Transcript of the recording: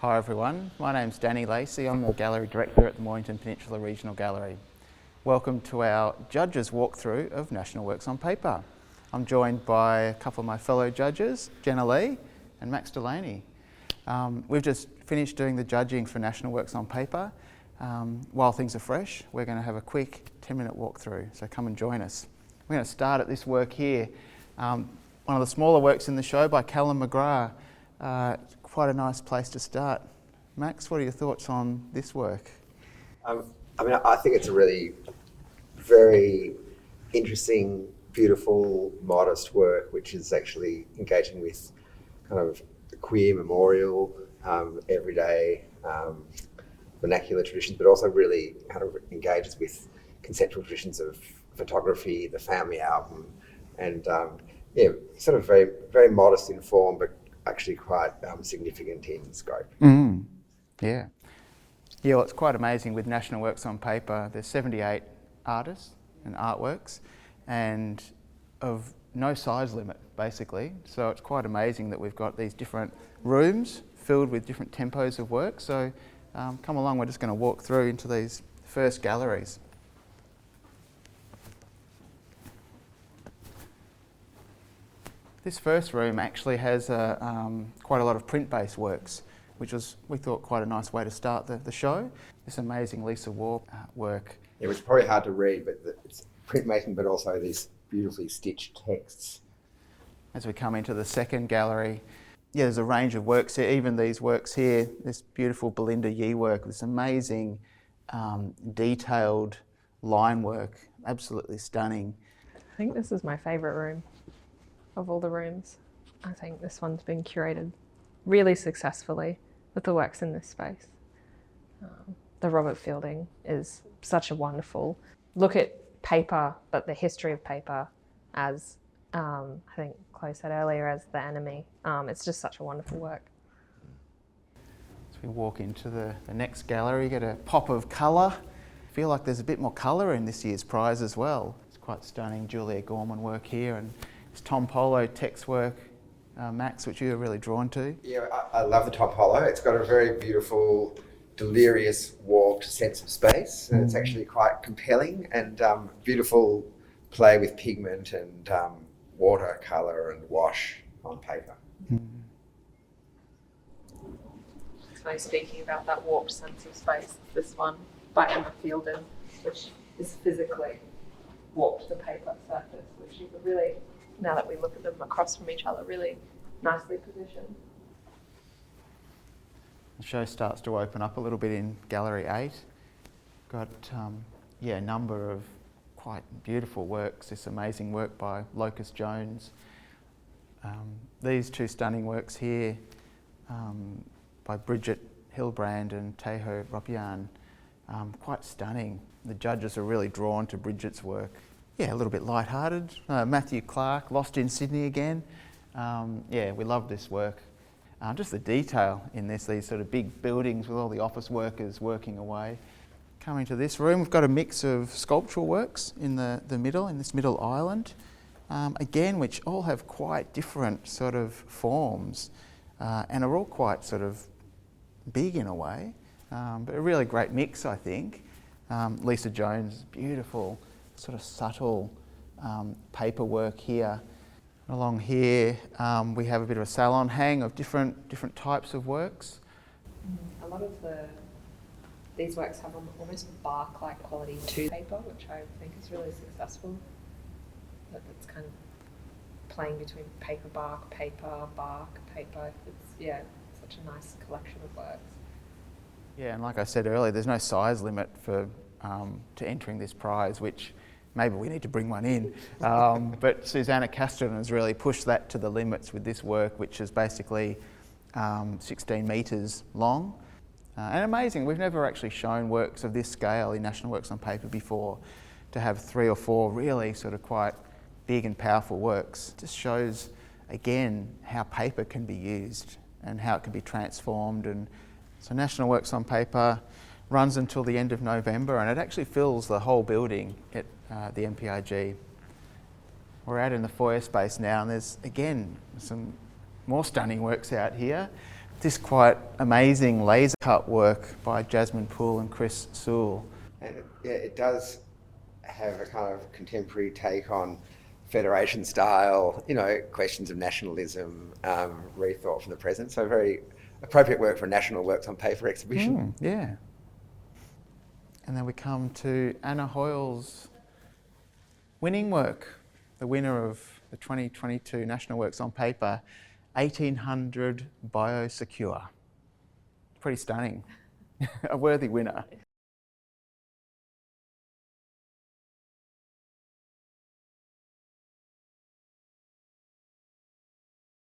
Hi everyone, my name's Danny Lacy. I'm the Gallery Director at the Mornington Peninsula Regional Gallery. Welcome to our judges walkthrough of National Works on Paper. I'm joined by a couple of my fellow judges, Jenna Lee and Max Delany. We've just finished doing the judging for National Works on Paper. While things are fresh, we're going to have a quick 10-minute walkthrough, so come and join us. We're going to start at this work here, one of the smaller works in the show by Callum McGrath. Quite a nice place to start. Max, what are your thoughts on this work? I think it's a really very interesting, beautiful, modest work, which is actually engaging with kind of queer, memorial, everyday, vernacular traditions, but also really kind of engages with conceptual traditions of photography, the family album, and sort of very, very modest in form, but actually quite significant in scope. Yeah, well, it's quite amazing with National Works on Paper. There's 78 artists and artworks, and of no size limit, basically. So it's quite amazing that we've got these different rooms filled with different tempos of work. So come along, we're just going to walk through into these first galleries. This first room actually has quite a lot of print-based works, which was, we thought, quite a nice way to start the show. This amazing Lisa Warp work. It was probably hard to read, but it's printmaking, but also these beautifully stitched texts. As we come into the second gallery, there's a range of works here, even these works here, this beautiful Belinda Yee work, this amazing detailed line work, absolutely stunning. I think this is my favourite room of all the rooms. I think this one's been curated really successfully with the works in this space. The Robert Fielding is such a wonderful look at paper, but the history of paper as, I think Chloe said earlier, as the enemy. It's just such a wonderful work. As we walk into the next gallery, you get a pop of colour. I feel like there's a bit more colour in this year's prize as well. It's quite stunning Julia Gorman work here, and it's Tom Polo text work, Max, which you're really drawn to. Yeah, I love the Tom Polo. It's got a very beautiful, delirious, warped sense of space, and it's actually quite compelling and beautiful play with pigment and watercolour and wash on paper. So speaking about that warped sense of space, this one by Emma Fielden, which is physically warped the paper surface, which you could really, now that we look at them across from each other, really nicely positioned. The show starts to open up a little bit in Gallery 8. Got a number of quite beautiful works. This amazing work by Locust Jones. These two stunning works here by Bridget Hilbrand and Teho Ropian. Quite stunning. The judges are really drawn to Bridget's work. Yeah, a little bit light-hearted. Matthew Clark, Lost in Sydney again. We love this work. Just the detail in this, these sort of big buildings with all the office workers working away. Coming to this room, we've got a mix of sculptural works in the middle, in this middle island. Again, which all have quite different sort of forms and are all quite sort of big in a way. But a really great mix, I think. Lisa Jones, beautiful, sort of subtle paperwork here. Along here, we have a bit of a salon hang of different types of works. A lot of these works have almost bark-like quality to paper, which I think is really successful. That it's kind of playing between paper, bark, paper. It's such a nice collection of works. Yeah, and like I said earlier, there's no size limit for to entering this prize, which maybe we need to bring one in. But Susanna Casterton has really pushed that to the limits with this work, which is basically 16 metres long. And amazing, we've never actually shown works of this scale in National Works on Paper before. To have 3 or 4 really sort of quite big and powerful works just shows, again, how paper can be used and how it can be transformed. And so National Works on Paper runs until the end of November, and it actually fills the whole building at the MPRG. We're out in the foyer space now, and there's again some more stunning works out here. this quite amazing laser cut work by Jasmine Poole and Chris Sewell. And it does have a kind of contemporary take on Federation style, questions of nationalism, rethought from the present. So very appropriate work for a National Works on Paper exhibition. Yeah. And then we come to Anna Hoyle's winning work, the winner of the 2022 National Works on Paper, 1800 Biosecure. Pretty stunning. A worthy winner.